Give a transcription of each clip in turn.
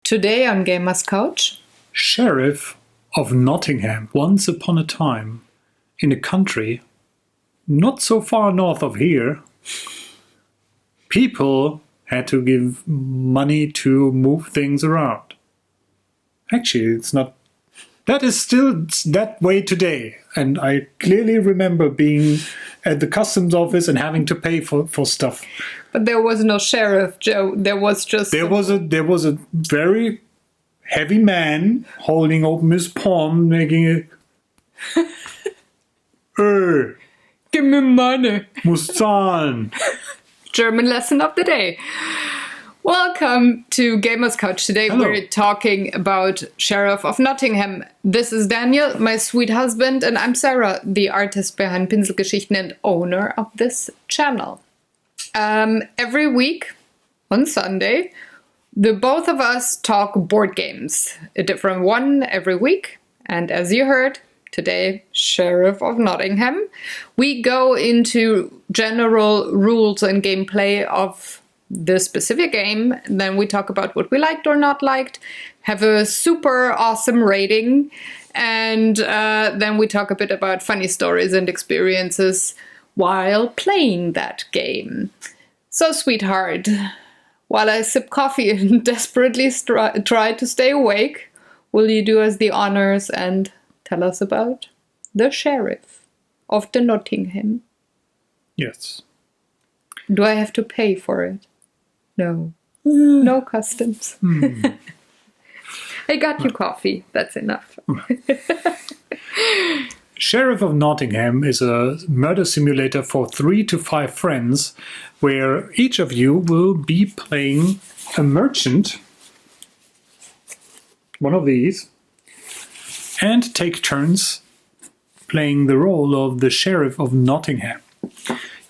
Today on Gamers Couch, Sheriff of Nottingham. Once upon a time, in a country not so far north of here, people had to give money to move things around. Actually, it's not. That is still that way today. And I clearly remember being at the customs office and having to pay for stuff. but there was no sheriff, Joe. There was just There was a very heavy man holding open his palm, making it. give me money. Muss zahlen. German lesson of the day. Welcome to Gamers Couch. Today Hello. we're talking about Sheriff of Nottingham. This is Daniel, my sweet husband, and I'm Sarah, the artist behind Pinselgeschichten and owner of this channel. Every week on Sunday, the both of us talk board games, a different one every week. And as you heard, today, Sheriff of Nottingham, we go into general rules and gameplay of the specific game. Then we talk about what we liked or not liked, have a super awesome rating, and then we talk a bit about funny stories and experiences while playing that game. So, sweetheart, while I sip coffee and desperately try to stay awake, will you do us the honors and tell us about the Sheriff of the Nottingham? Yes. Do I have to pay for it? No. No customs. I got you coffee. That's enough. Sheriff of Nottingham is a murder simulator for 3 to 5 friends, where each of you will be playing a merchant, one of these, and take turns playing the role of the Sheriff of Nottingham.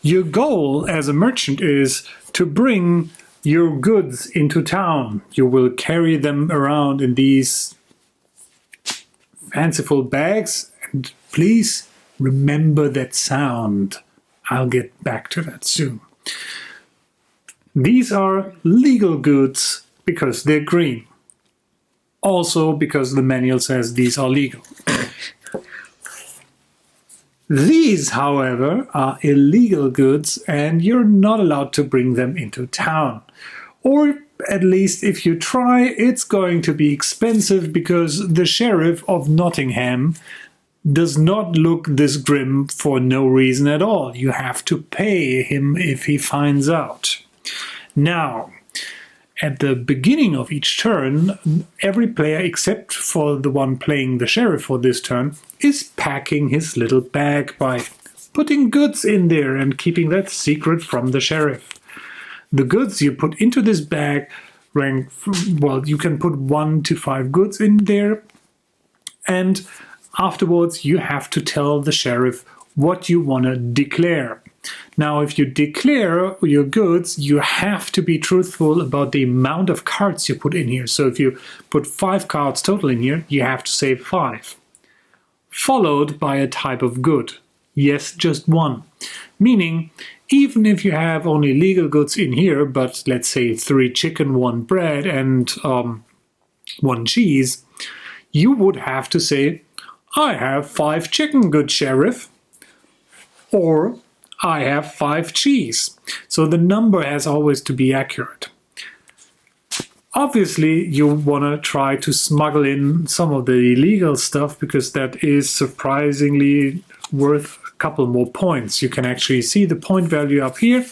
Your goal as a merchant is to bring your goods into town. You will carry them around in these fanciful bags, and please remember that sound. I'll get back to that soon. These are legal goods because they're green. Also because the manual says these are legal. These, however, are illegal goods and you're not allowed to bring them into town. Or at least if you try, it's going to be expensive because the Sheriff of Nottingham does not look this grim for no reason at all. You have to pay him if he finds out. Now, at the beginning of each turn, every player except for the one playing the sheriff for this turn is packing his little bag by putting goods in there and keeping that secret from the sheriff. The goods you put into this bag rank, well, you can put 1 to 5 goods in there, and afterwards you have to tell the sheriff what you want to declare. Now, if you declare your goods, you have to be truthful about the amount of cards you put in here. So if you put 5 cards total in here, you have to say 5. Followed by a type of good. Yes, just one. Meaning, even if you have only legal goods in here, but let's say 3 chicken, 1 bread, and 1 cheese, you would have to say, I have 5 chicken, good sheriff. Or I have 5 cheese. So the number has always to be accurate. Obviously, you want to try to smuggle in some of the illegal stuff because that is surprisingly worth a couple more points. You can actually see the point value up here.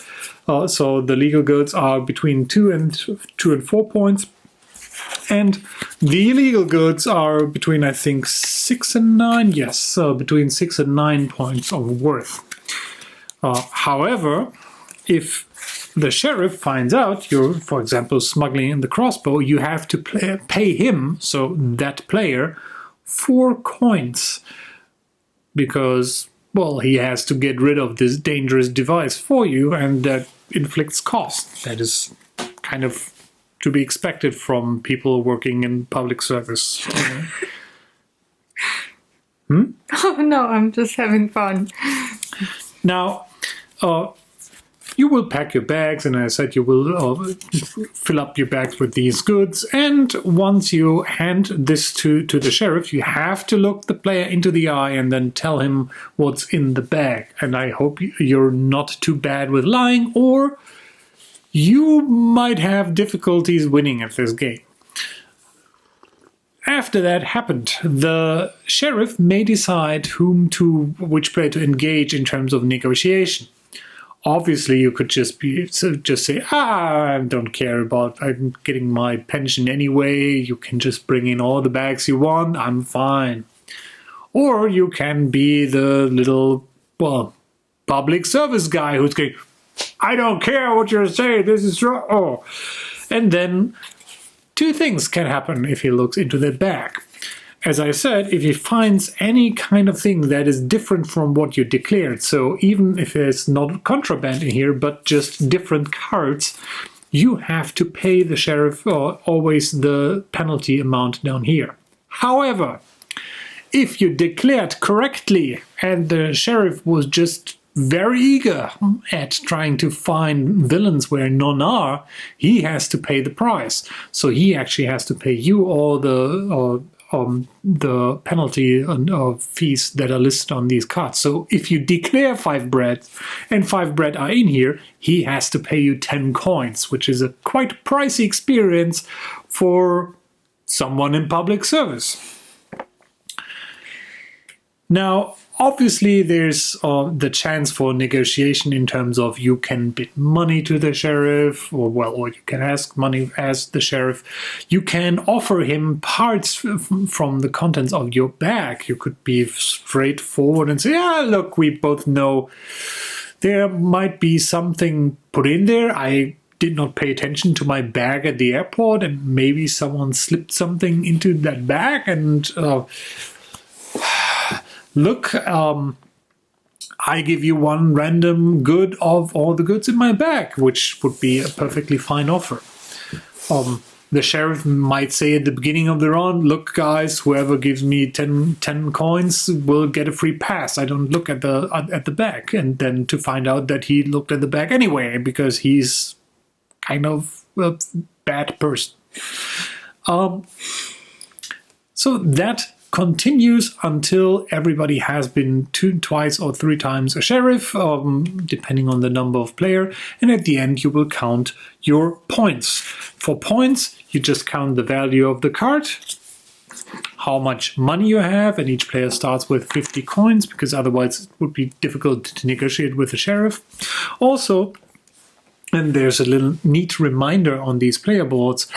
So the legal goods are between 2 and 4 points. And the illegal goods are between, I think, 6 and 9. Yes, between 6 and 9 points of worth. However, if the sheriff finds out you're, for example, smuggling in the crossbow, you have to pay him, so that player, 4 coins. Because, well, he has to get rid of this dangerous device for you, and that inflicts cost. That is kind of to be expected from people working in public service. Oh no, I'm just having fun. Now, You will pack your bags, and as I said, you will fill up your bags with these goods. And once you hand this to the sheriff, you have to look the player into the eye and then tell him what's in the bag. And I hope you're not too bad with lying, or you might have difficulties winning at this game. After that happened, the sheriff may decide which player to engage in terms of negotiation. Obviously, you could just say, I don't care about, I'm getting my pension anyway, you can just bring in all the bags you want, I'm fine. Or you can be the little, public service guy who's going, I don't care what you're saying, this is wrong. Oh. And then two things can happen if he looks into the bag. As I said, if he finds any kind of thing that is different from what you declared, so even if there's not contraband in here, but just different cards, you have to pay the sheriff always the penalty amount down here. However, if you declared correctly and the sheriff was just very eager at trying to find villains where none are, he has to pay the price. So he actually has to pay you all the penalty fees that are listed on these cards. So if you declare 5 bread and 5 bread are in here, he has to pay you 10 coins, which is a quite pricey experience for someone in public service. Now, obviously, there's the chance for negotiation in terms of you can bid money to the sheriff, or you can ask money as the sheriff. You can offer him parts from the contents of your bag. You could be straightforward and say, look, we both know there might be something put in there. I did not pay attention to my bag at the airport, and maybe someone slipped something into that bag, and look, I give you one random good of all the goods in my bag, which would be a perfectly fine offer. The sheriff might say at the beginning of the round, look, guys, whoever gives me 10 coins will get a free pass. I don't look at the bag. And then to find out that he looked at the bag anyway, because he's kind of a bad person. So that continues until everybody has been twice or 3 times a sheriff, depending on the number of player, and at the end you will count your points. For points, you just count the value of the card, how much money you have, and each player starts with 50 coins, because otherwise it would be difficult to negotiate with the sheriff. Also, and there's a little neat reminder on these player boards,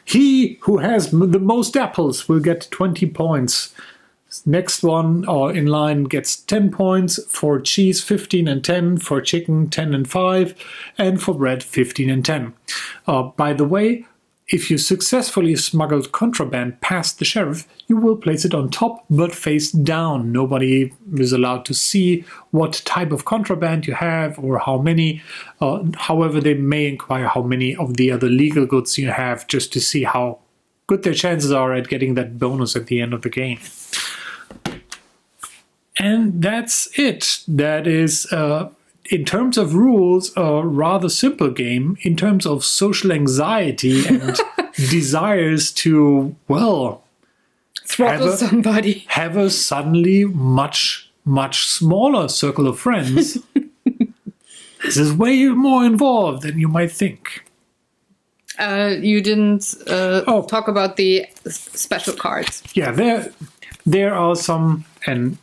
he who has the most apples will get 20 points. Next one in line gets 10 points. For cheese, 15 and 10. For chicken, 10 and 5. And for bread, 15 and 10. By the way, if you successfully smuggled contraband past the sheriff, you will place it on top but face down. Nobody is allowed to see what type of contraband you have or how many. However, they may inquire how many of the other legal goods you have, just to see how good their chances are at getting that bonus at the end of the game. And that's it. That is, in terms of rules, a rather simple game. In terms of social anxiety and desires to, throttle somebody, have a suddenly much smaller circle of friends. This is way more involved than you might think. You didn't talk about the special cards. Yeah, there are some, and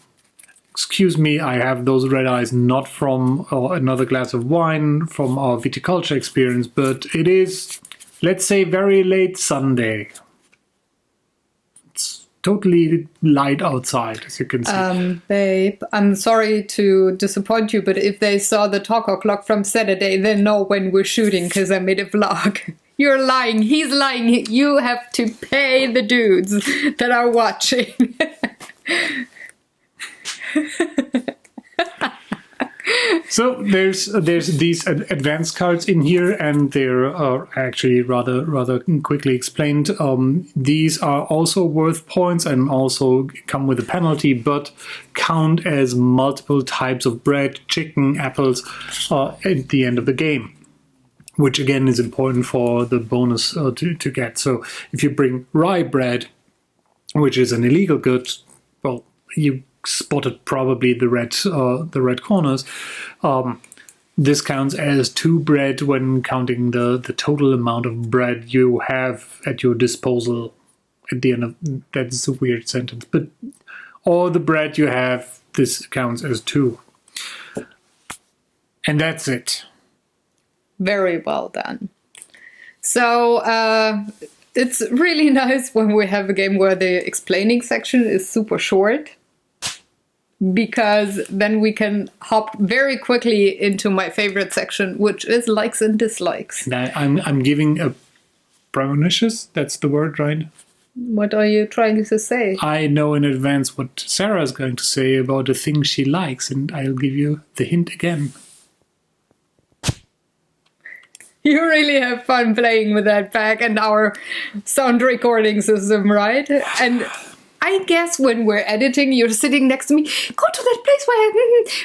excuse me, I have those red eyes not from another glass of wine from our viticulture experience, but it is, let's say, very late Sunday. It's totally light outside, as you can see. Babe, I'm sorry to disappoint you, but if they saw the talk o'clock from Saturday, they know when we're shooting because I made a vlog. You're lying. He's lying. You have to pay the dudes that are watching. So there's these advanced cards in here, and they're actually rather quickly explained. These are also worth points and also come with a penalty, but count as multiple types of bread, chicken, apples at the end of the game, which again is important for the bonus to get. So if you bring rye bread, which is an illegal good, well, you spotted probably the red corners. This counts as 2 bread when counting the total amount of bread you have at your disposal at the end of. That's a weird sentence, but all the bread you have, this counts as 2, and that's it. Very well done. So it's really nice when we have a game where the explaining section is super short, because then we can hop very quickly into my favorite section, which is likes and dislikes. Now, I'm giving a premonitions. That's the word, right? What are you trying to say? I know in advance what Sarah is going to say about the things she likes, and I'll give you the hint again. You really have fun playing with that back and our sound recording system, right? And I guess when we're editing, you're sitting next to me. Go to that place where I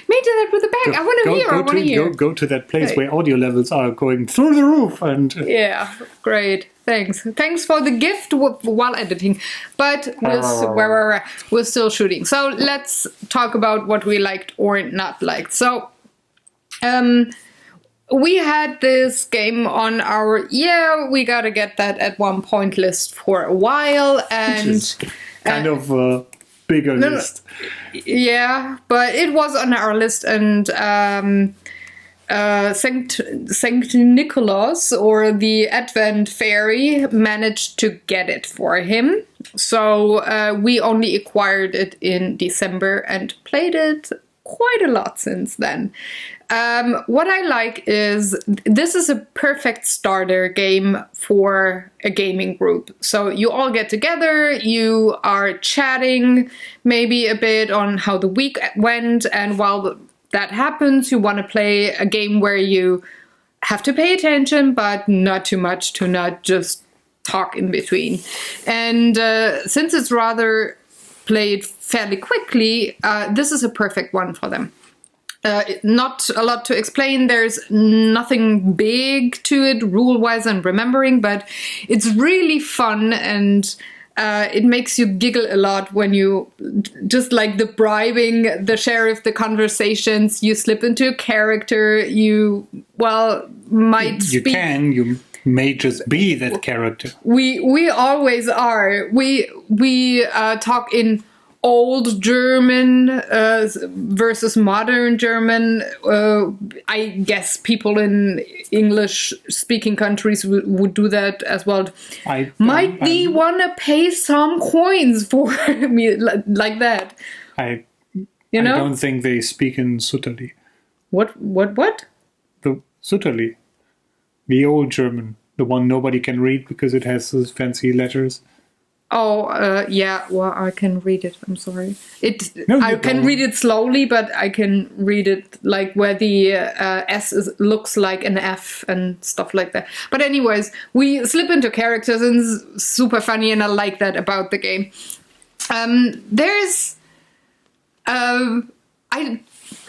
made that with the bag. I want to hear. Go to that place where audio levels are going through the roof. And yeah, great. Thanks for the gift while editing. But we're still shooting. So let's talk about what we liked or not liked. So, we had this game on our, we gotta get that at one point list for a while, and kind of a bigger list. Yeah, but it was on our list, and Saint Nicholas, or the Advent Fairy, managed to get it for him. So we only acquired it in December and played it quite a lot since then. What I like is this is a perfect starter game for a gaming group. So you all get together, you are chatting maybe a bit on how the week went, and while that happens, you want to play a game where you have to pay attention, but not too much to not just talk in between. And since it's rather played fairly quickly, this is a perfect one for them. Not a lot to explain. There's nothing big to it rule-wise and remembering, but it's really fun, and it makes you giggle a lot when you, just like the bribing the sheriff, the conversations, you slip into a character, you may just be that character. We always are. We talk in Old German versus modern German. I guess people in English-speaking countries would do that as well. Might we want to pay some coins for me like that? I don't think they speak in Sutterly. What? The Sutterly. The old German. The one nobody can read because it has those fancy letters. Oh, yeah, well, I can read it. I'm sorry. I can read it slowly, but I can read it like where the S looks like an F and stuff like that. But anyways, we slip into characters, and it's super funny, and I like that about the game. I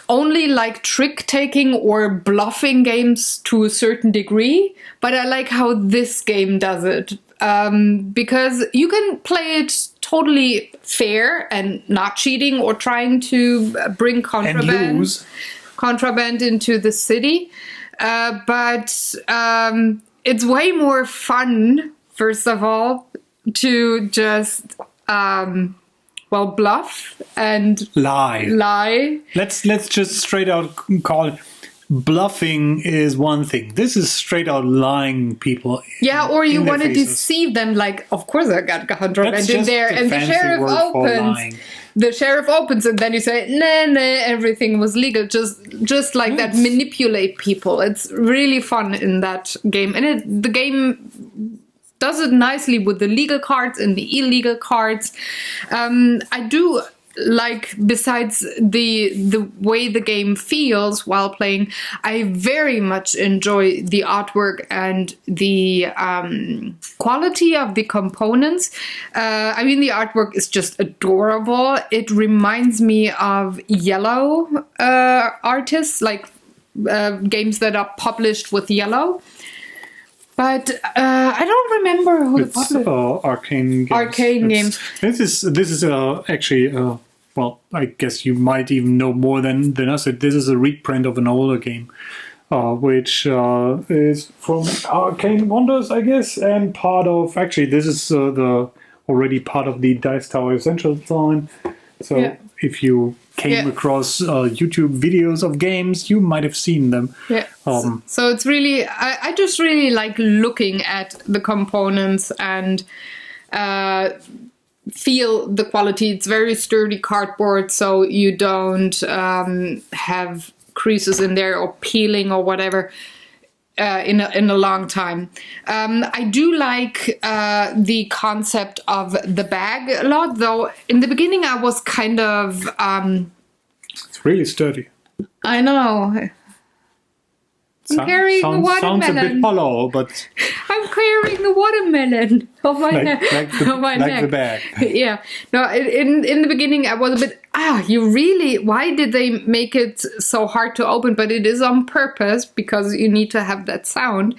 only like trick-taking or bluffing games to a certain degree, but I like how this game does it. Because you can play it totally fair and not cheating or trying to bring contraband into the city. But it's way more fun, first of all, to just bluff and lie. Let's just straight out call it. Bluffing is one thing. This is straight out lying people. Yeah, or you want to deceive them, like, of course I got contraband in there, and the sheriff opens. The sheriff opens, and then you say, nah, everything was legal. Just like that, manipulate people. It's really fun in that game, and the game does it nicely with the legal cards and the illegal cards. I do like, besides the way the game feels while playing, I very much enjoy the artwork and the quality of the components. I mean, the artwork is just adorable. It reminds me of Yellow artists, like games that are published with Yellow. But I don't remember who the publisher. Arcane Games. Arcane Games. This is actually well, I guess you might even know more than us. This is a reprint of an older game, which is from Arcane Wonders, I guess, and part of this is already part of the Dice Tower Essentials line. So if you came across YouTube videos of games, you might have seen them. Yeah. So it's really, I just really like looking at the components and feel the quality. It's very sturdy cardboard, so you don't have creases in there or peeling or whatever. In a long time. I do like the concept of the bag a lot, though in the beginning I was kind of... it's really sturdy. I know. I'm carrying a watermelon. Sounds a bit hollow, but... I'm carrying a watermelon on my neck. Like the bag. Yeah. No, in the beginning I was a bit, why did they make it so hard to open? But it is on purpose because you need to have that sound.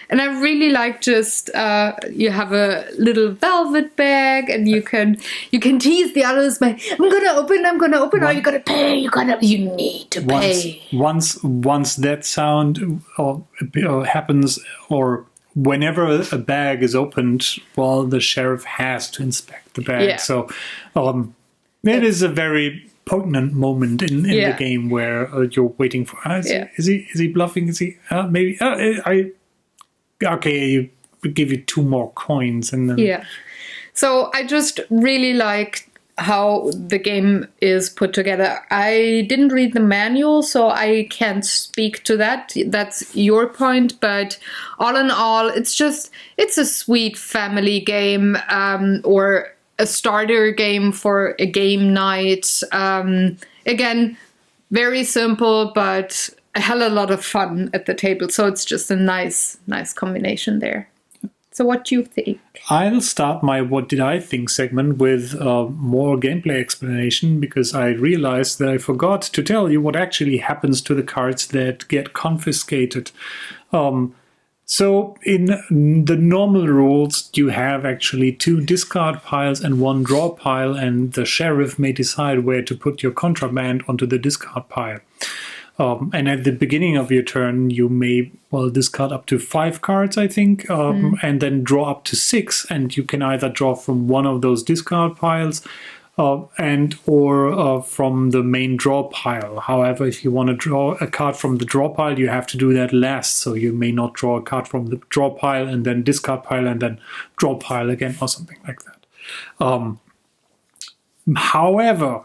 And I really like just, you have a little velvet bag and you can tease the others by, I'm gonna open, or you gotta pay, you need to pay. Once that sound happens, or whenever a bag is opened, well, the sheriff has to inspect the bag. Yeah. So it is a very poignant moment in the game where you're waiting for. Is he bluffing? Is he maybe? Okay, you give you 2 more coins and then. So I just really liked how the game is put together. I didn't read the manual, so I can't speak to that. That's your point, but all in all, it's a sweet family game, or a starter game for a game night. Again, very simple, but a hell of a lot of fun at the table. So it's just a nice combination there. So what do you think? I'll start my What Did I Think segment with more gameplay explanation, because I realized that I forgot to tell you what actually happens to the cards that get confiscated. So in the normal rules, you have actually 2 discard piles and 1 draw pile, and the sheriff may decide where to put your contraband onto the discard pile. And at the beginning of your turn, you may, discard up to 5 cards, I think, and then draw up to 6. And you can either draw from one of those discard piles or from the main draw pile. However, if you want to draw a card from the draw pile, you have to do that last. So you may not draw a card from the draw pile and then discard pile and then draw pile again or something like that. However,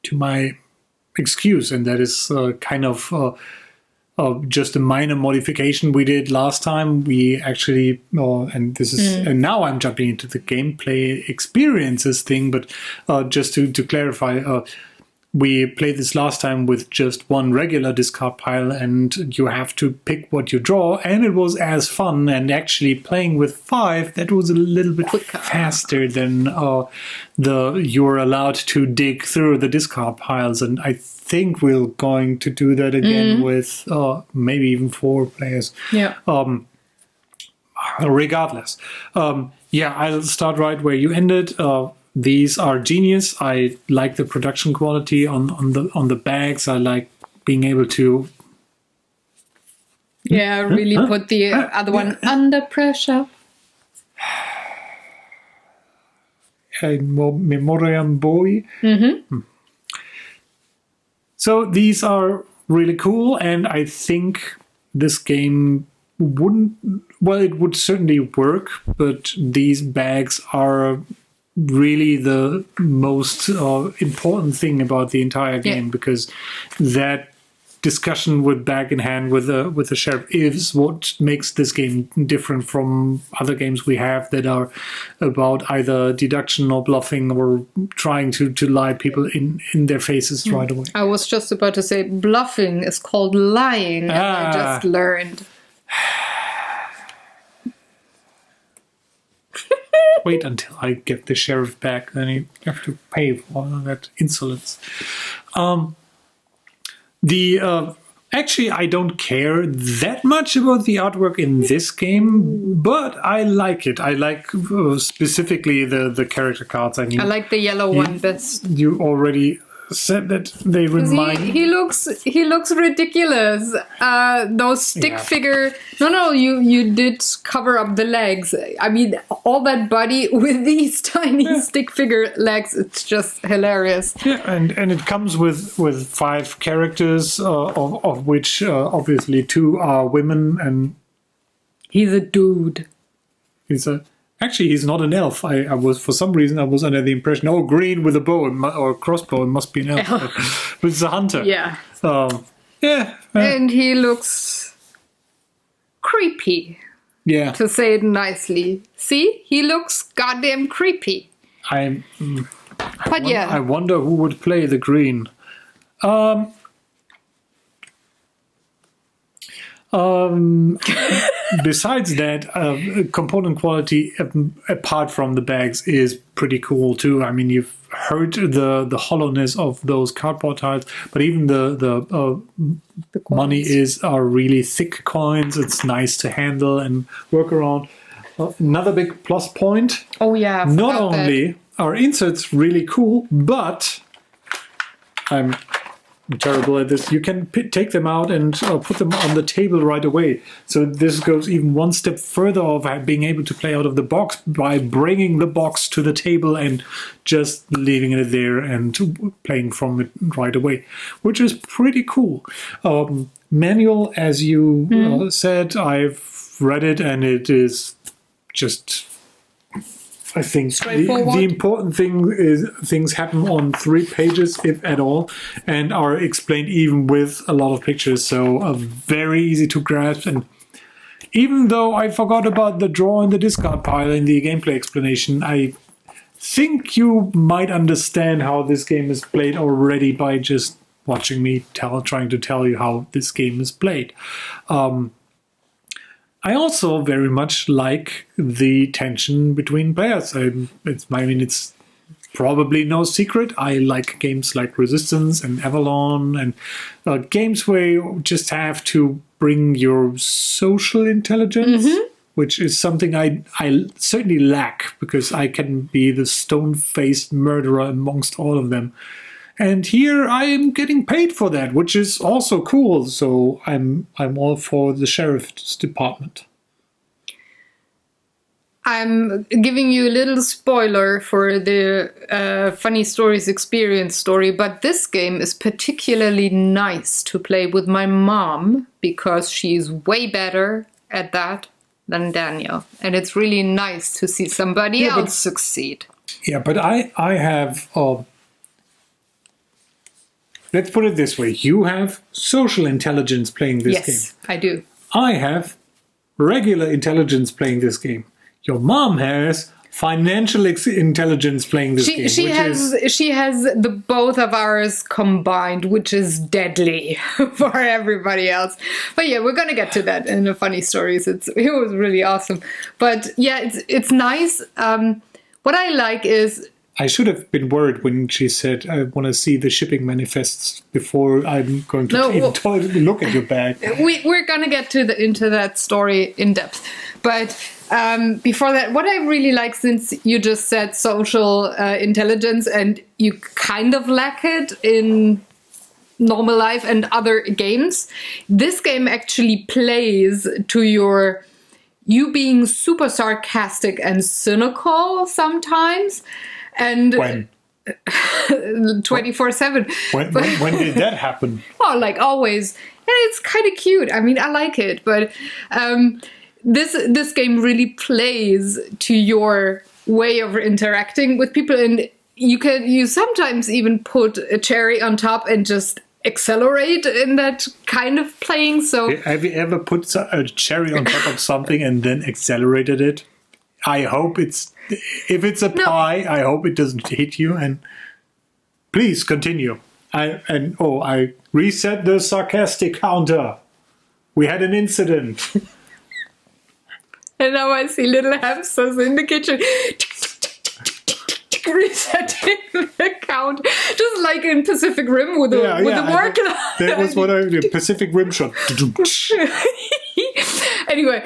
to my excuse, and that is kind of just a minor modification we did last time. We actually, and this is, and now I'm jumping into the gameplay experiences thing, but just to clarify, we played this last time with just 1 regular discard pile, and you have to pick what you draw, and it was as fun. And actually playing with 5, that was a little bit quicker, faster than you're allowed to dig through the discard piles. And I think we're going to do that again with maybe even 4 players. Yeah. Regardless, I'll start right where you ended. These are genius. I like the production quality on the bags. I like being able to really put the other one under pressure. Memoriam boy. So these are really cool, and I think this game it would certainly work, but these bags are really the most important thing about the entire game, because that discussion with bag in hand with the sheriff is what makes this game different from other games we have that are about either deduction or bluffing or trying to lie people in their faces right away. I was just about to say bluffing is called lying, as I just learned. Wait until I get the sheriff back, then you have to pay for all that insolence. Actually, I don't care that much about the artwork in this game, but I like it. I like specifically the character cards. I mean, I like the yellow one best. You already said that they remind. He looks ridiculous. Those stick figure. No, you did cover up the legs. I mean, all that body with these tiny stick figure legs. It's just hilarious. Yeah, and it comes with 5 characters, of which obviously 2 are women, and he's a dude. Actually, he's not an elf. I was, for some reason, I was under the impression, green with a bow or a crossbow, it must be an elf. But it's a hunter. Yeah. Yeah. And he looks creepy. Yeah. To say it nicely. See? He looks goddamn creepy. I Yeah. I wonder who would play the green. Besides that, component quality, apart from the bags, is pretty cool too. I mean, you've heard the hollowness of those cardboard tiles, but even the money are really thick coins. It's nice to handle and work around. Another big plus point. Oh yeah. Not only are inserts really cool, but I'm terrible at this. You can take them out and put them on the table right away. So this goes even one step further of being able to play out of the box by bringing the box to the table and just leaving it there and playing from it right away, which is pretty cool. Manual, as you said, I've read it, and it is just... I think the important thing is things happen on 3 pages, if at all, and are explained even with a lot of pictures, so very easy to grasp. And even though I forgot about the draw and the discard pile in the gameplay explanation, I think you might understand how this game is played already by just watching me trying to tell you how this game is played. I also very much like the tension between players. It's probably no secret. I like games like Resistance and Avalon, and games where you just have to bring your social intelligence, which is something I certainly lack, because I can be the stone-faced murderer amongst all of them. And here I am getting paid for that, which is also cool. So I'm all for the sheriff's department. I'm giving you a little spoiler for the Funny Stories Experience story, but this game is particularly nice to play with my mom because she's way better at that than Daniel. And it's really nice to see somebody else succeed. Yeah, but I have... let's put it this way. You have social intelligence playing this game. Yes, I do. I have regular intelligence playing this game. Your mom has financial intelligence playing this game. She has the both of ours combined, which is deadly for everybody else. But yeah, we're gonna get to that in the funny stories. It was really awesome. But yeah, it's nice. What I like is... I should have been worried when she said, I want to see the shipping manifests before I'm going to look at your bag. We're going to get into that story in depth. But before that, what I really like, since you just said social intelligence, and you kind of lack it in normal life and other games, this game actually plays to you being super sarcastic and cynical sometimes. And when? 24/7. When did that happen? Oh, like always. And it's kind of cute. I mean, I like it, but this game really plays to your way of interacting with people, and you sometimes even put a cherry on top and just accelerate in that kind of playing. So Have you ever put a cherry on top of something and then accelerated it? I hope if it's a pie, I hope it doesn't hit you. And please continue. I reset the sarcastic counter. We had an incident. And now I see little hamsters in the kitchen. Resetting the count, just like in Pacific Rim with the work. That was what I did. Pacific Rim shot. Anyway,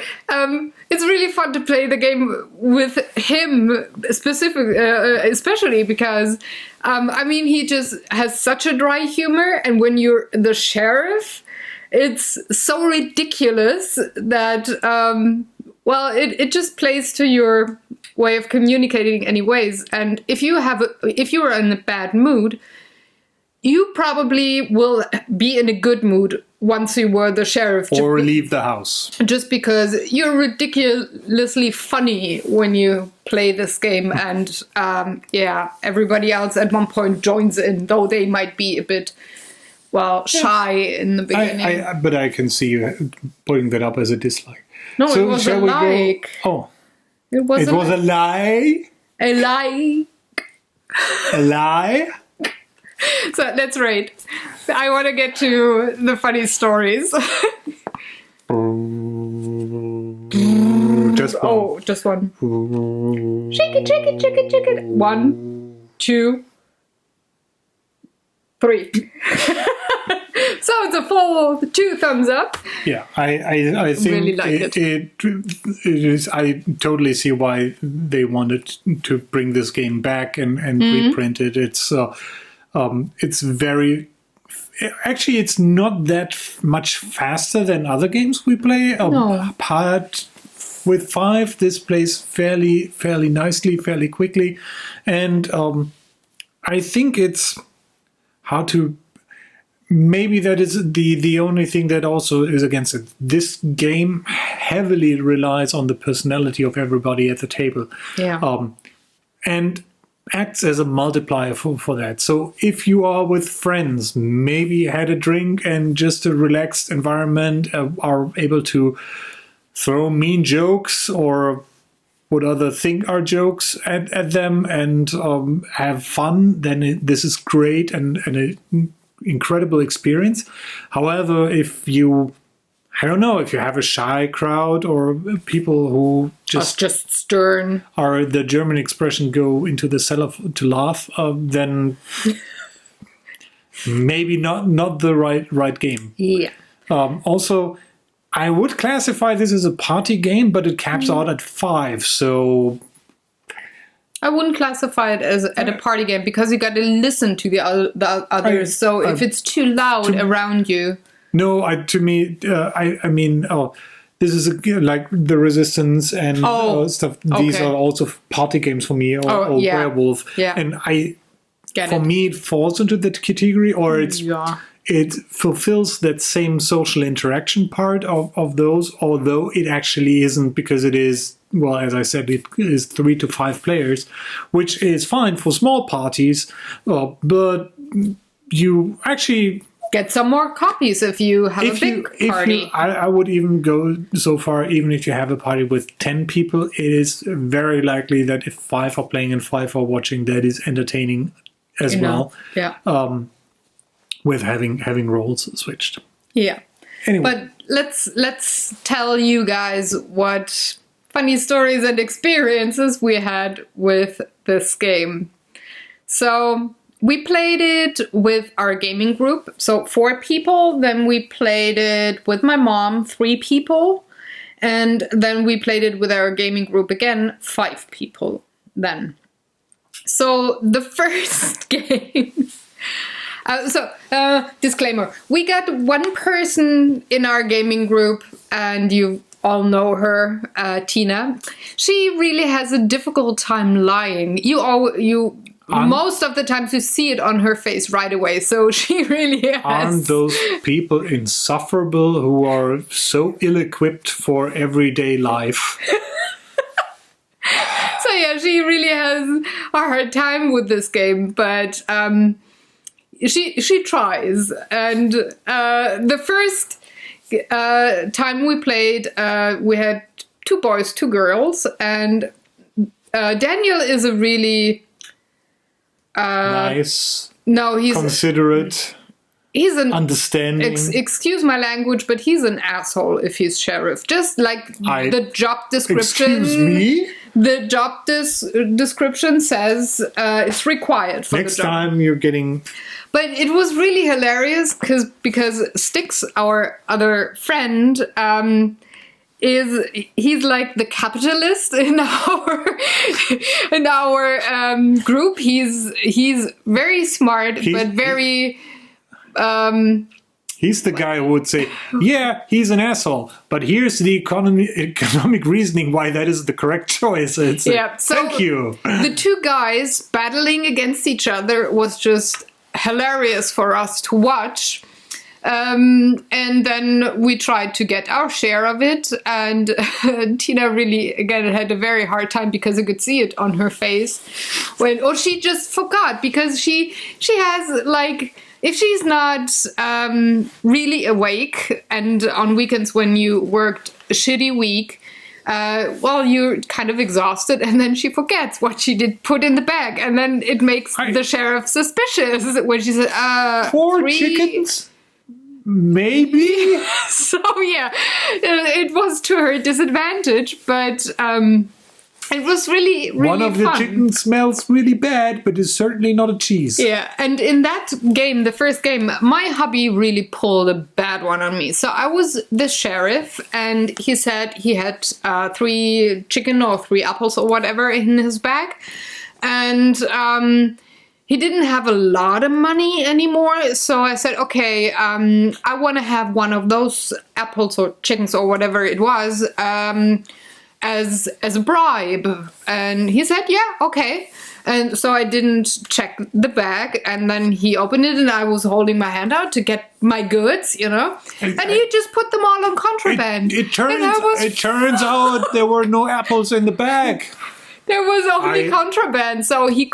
it's really fun to play the game with him, especially because, he just has such a dry humor, and when you're the sheriff, it's so ridiculous that, it just plays to your way of communicating anyways. And if you are in a bad mood, you probably will be in a good mood once you were the sheriff. Or leave the house. Just because you're ridiculously funny when you play this game. And everybody else at one point joins in, though they might be a bit, shy in the beginning. But I can see you putting that up as a dislike. No, it was a like. Oh. It was a lie? A lie. A lie? So that's right. I want to get to the funny stories. Just one. Oh, just one. Shake it, shake it, shake it, shake it. 1, 2, 3. So it's a full 2 thumbs up. Yeah, I think really like it is. I totally see why they wanted to bring this game back and reprint it. It's very. Actually, it's not that much faster than other games we play. No. Part with 5, this plays fairly nicely, fairly quickly, and I think it's how to. Maybe that is the only thing that also is against it. This game heavily relies on the personality of everybody at the table. Yeah. And acts as a multiplier for that. So if you are with friends, maybe had a drink and just a relaxed environment, are able to throw mean jokes or what other think are jokes at them and have fun, then this is great and an incredible experience. However, if you have a shy crowd or people who just stern, or the German expression go into the cellar to laugh, then maybe not the right game. Yeah. Also, I would classify this as a party game, but it caps out at 5. So I wouldn't classify it as at a party game because you got to listen to the others. So if it's too loud around you. No, to me, this is like the Resistance and stuff. These are also party games for me, or Werewolf. Yeah. And for me, it falls into that category, or it fulfills that same social interaction part of those, although it actually isn't, because it is, well, as I said, it is 3 to 5 players, which is fine for small parties, but you actually get some more copies if you have a big party. I would even go so far, even if you have a party with 10 people, it is very likely that if 5 are playing and 5 are watching, that is entertaining as well. Yeah. With having roles switched. Yeah. Anyway. But let's tell you guys what funny stories and experiences we had with this game. So we played it with our gaming group, so 4 people. Then we played it with my mom, 3 people. And then we played it with our gaming group again, 5 people then. So the first game... disclaimer. We got one person in our gaming group, and you all know her, Tina. She really has a difficult time lying. Most of the times you see it on her face right away, so she really has... Aren't those people insufferable who are so ill-equipped for everyday life? So yeah, she really has a hard time with this game, but she tries. And the first time we played, we had 2 boys, 2 girls, and Daniel is a really nice, he's considerate, he's an understanding. Excuse my language, but he's an asshole if he's sheriff. Just like the job description. Excuse me? The job description says it's required for Next the job. time you're getting... But it was really hilarious because Styx, our other friend, he's like the capitalist in our group. He's very smart, but very... He's the guy who would say, yeah, he's an asshole, but here's the economic reasoning why that is the correct choice. It's thank you. The 2 guys battling against each other was just hilarious for us to watch. And then we tried to get our share of it, and Tina really, again, had a very hard time because you could see it on her face. She just forgot, because she has, like... If she's not really awake, and on weekends when you worked a shitty week, you're kind of exhausted, and then she forgets what she did put in the bag, and then it makes the sheriff suspicious when she said, 4 chickens? Maybe? So, yeah, it was to her disadvantage, but... it was really, really One of fun. the chickens smells really bad, but is certainly not a cheese. Yeah, and in that game, the first game, my hubby really pulled a bad one on me. So I was the sheriff, and he said he had 3 chicken or 3 apples or whatever in his bag. And he didn't have a lot of money anymore. So I said, okay, I want to have one of those apples or chickens or whatever it was, as a bribe. And he said, yeah, okay. And so I didn't check the bag, and then he opened it, and I was holding my hand out to get my goods, and he just put them all on contraband. It turns out there were no apples in the bag. There was only contraband, so he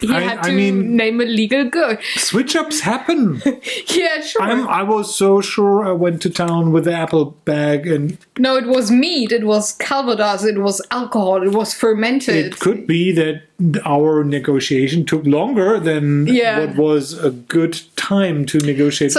had to name a legal good. Switch-ups happen. Yeah, sure. I was so sure I went to town with the apple bag and... No, it was meat, it was calvados, it was alcohol, it was fermented. It could be that our negotiation took longer than what was a good time to negotiate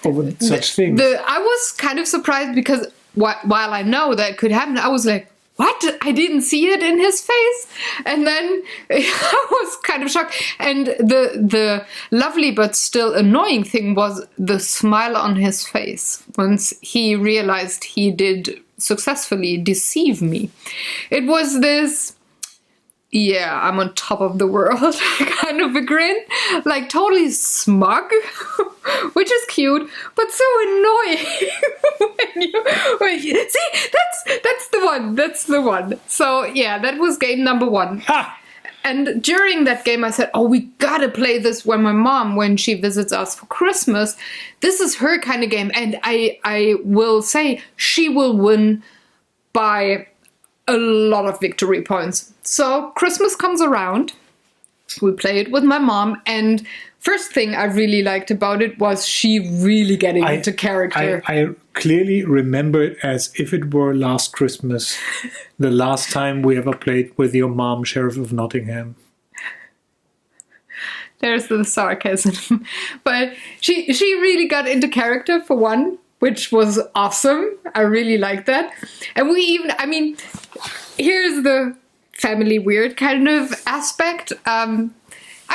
over such things. I was kind of surprised because while I know that could happen, I was like, what? I didn't see it in his face. And then I was kind of shocked. And the lovely but still annoying thing was the smile on his face once he realized he did successfully deceive me. It was this, yeah, I'm on top of the world kind of a grin, like totally smug, which is cute, but so annoying. See, that's the one. So yeah, that was game number 1. Ha! And during that game I said, oh, we gotta play this when my mom, when she visits us for Christmas. This is her kind of game, and I will say she will win by a lot of victory points. So Christmas comes around, we play it with my mom, and first thing I really liked about it was she really getting into character. I clearly remember it as if it were last Christmas, the last time we ever played with your mom, Sheriff of Nottingham. There's the sarcasm. But she really got into character for one, which was awesome. I really liked that. And we even, here's the family weird kind of aspect. I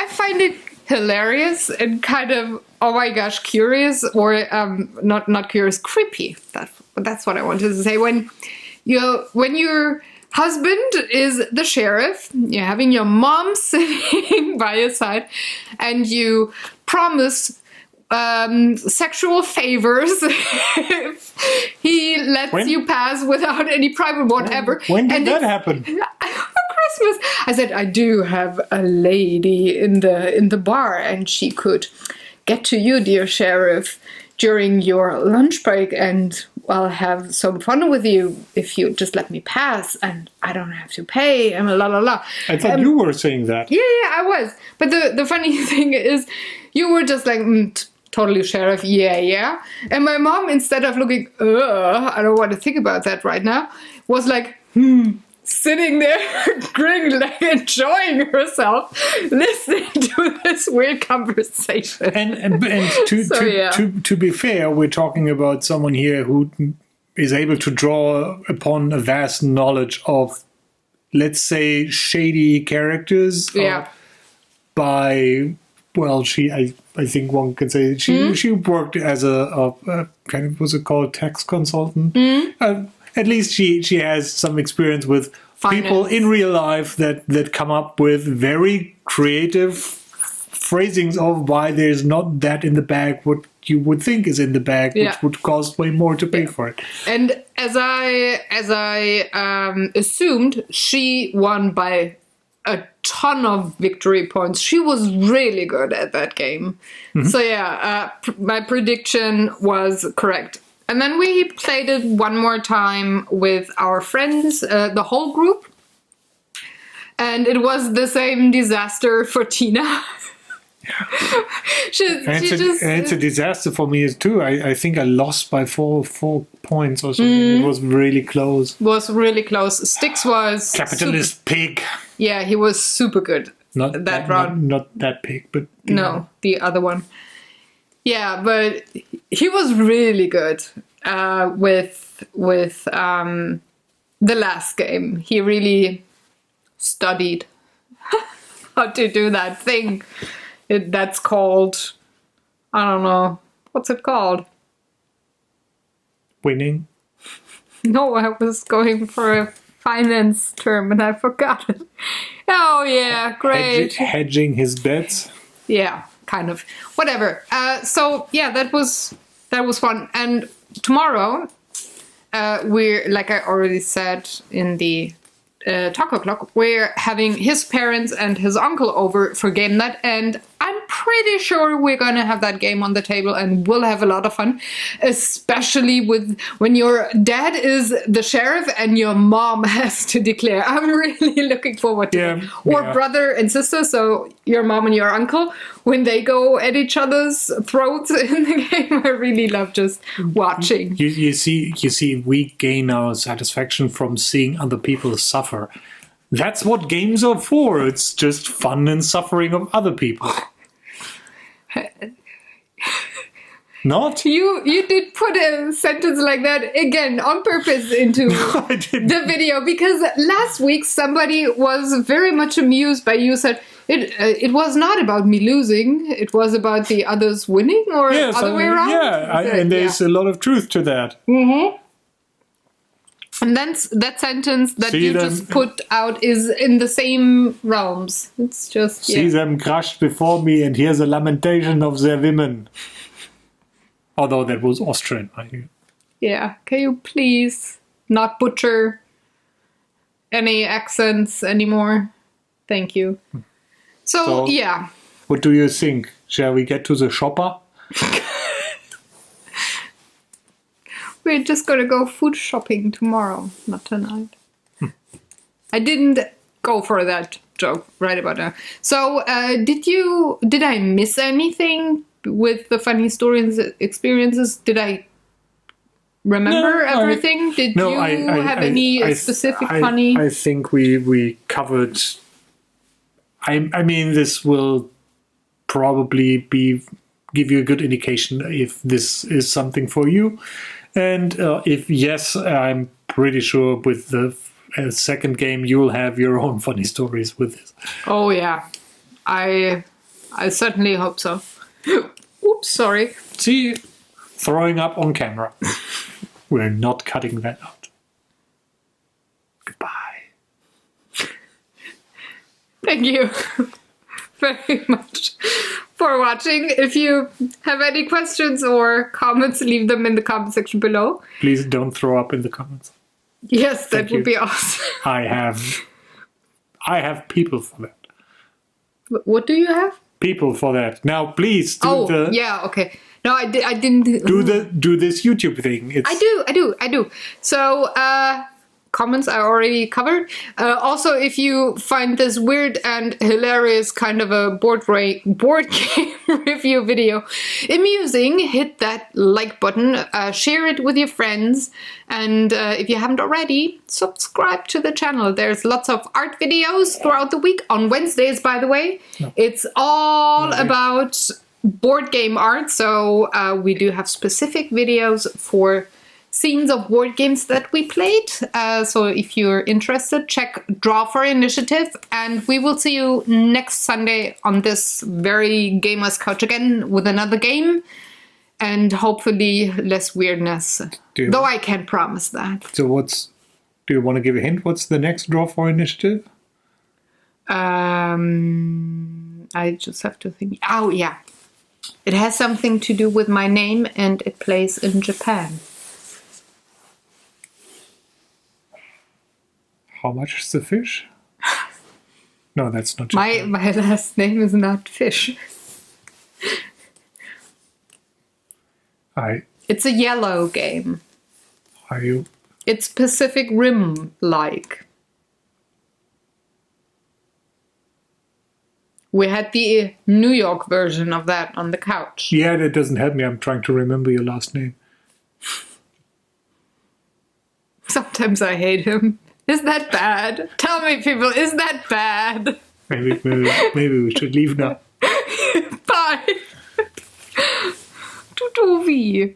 find it hilarious and kind of, oh my gosh, curious, or not curious, creepy. That's what I wanted to say. When your husband is the sheriff, you're having your mom sitting by your side, and you promise sexual favors if he lets you pass without any private whatever. When did that happen? Christmas. I said, I do have a lady in the bar, and she could get to you, dear sheriff, during your lunch break, and I'll have some fun with you if you just let me pass, and I don't have to pay, and la la la. I thought you were saying that. Yeah, I was. But the funny thing is, You were just like, totally sheriff, yeah. And my mom, instead of looking, I don't want to think about that right now, was like, sitting there, grinning, like enjoying herself, listening to this weird conversation. And to be fair, we're talking about someone here who is able to draw upon a vast knowledge of, let's say, shady characters. By, well, I think one can say she worked as a kind of, what's it called, tax consultant. At least she has some experience with finance. People in real life that come up with very creative phrasings of why there's not that in the bag what you would think is in the bag, which would cost way more to pay for it. And as I assumed, she won by a ton of victory points. She was really good at that game. So my prediction was correct. And then we played it one more time with our friends, the whole group. And it was the same disaster for Tina. It's a disaster for me too. I think I lost by 4 points or something. It was really close. Styx was... Capitalist pig. Yeah, he was super good not that round. Not that pig, but... The other one. Yeah, but he was really good with the last game. He really studied how to do that thing. That's called, I don't know, what's it called? Winning? No, I was going for a finance term and I forgot it. Oh yeah, great. Hedging his bets? Yeah, kind of. Whatever. So yeah, that was fun. And tomorrow, we're, like I already said in the talk o'clock, we're having his parents and his uncle over for game night, and I'm pretty sure we're gonna have that game on the table and we'll have a lot of fun, especially with when your dad is the sheriff and your mom has to declare. I'm really looking forward to it. Or brother and sister, so your mom and your uncle, when they go at each other's throats in the game. I really love just watching. You see, we gain our satisfaction from seeing other people suffer. That's what games are for. It's just fun and suffering of other people. Not? You did put a sentence like that again on purpose into the video, because last week somebody was very much amused by you said it was not about me losing, it was about the others winning, or other way around. And there's a lot of truth to that. And then that sentence that you just put out is in the same realms. It's just... See them crushed before me and hear the lamentation of their women. Although that was Austrian. Yeah. Can you please not butcher any accents anymore? Thank you. So yeah. What do you think? Shall we get to the shopper? We're just gonna go food shopping tomorrow, not tonight. I didn't go for that joke right about now. So, did I miss anything with the funny stories experiences? Did I remember everything? Did you have any specific funny? I think we covered. I mean, this will probably give you a good indication if this is something for you. And if yes, I'm pretty sure with the second game you'll have your own funny stories with this. Oh yeah, I certainly hope so. Oops, sorry. See, throwing up on camera. We're not cutting that out. Goodbye. Thank you very much for watching. If you have any questions or comments, leave them in the comment section below. Please don't throw up in the comments. Yes, that would be awesome. I have people for that. What do you have? People for that. Now, please do okay. No, I didn't do this YouTube thing. I do. So comments I already covered. Also, if you find this weird and hilarious kind of a board game review video amusing, hit that like button, share it with your friends, and if you haven't already, subscribe to the channel. There's lots of art videos throughout the week, on Wednesdays, by the way. No. It's all about board game art, so we do have specific videos for scenes of board games that we played. So if you're interested, check Draw for Initiative, and we will see you next Sunday on this very gamers couch again with another game and hopefully less weirdness. Though I can't promise that. So do you want to give a hint? What's the next Draw for Initiative? I just have to think. Oh yeah. It has something to do with my name and it plays in Japan. How much is the fish? No, that's not Japan. My last name is not Fish. It's a yellow game. Are you? It's Pacific Rim-like. We had the New York version of that on the couch. Yeah, that doesn't help me. I'm trying to remember your last name. Sometimes I hate him. Is that bad? Tell me, people, is that bad? Maybe we should leave now. Bye. Du doofi.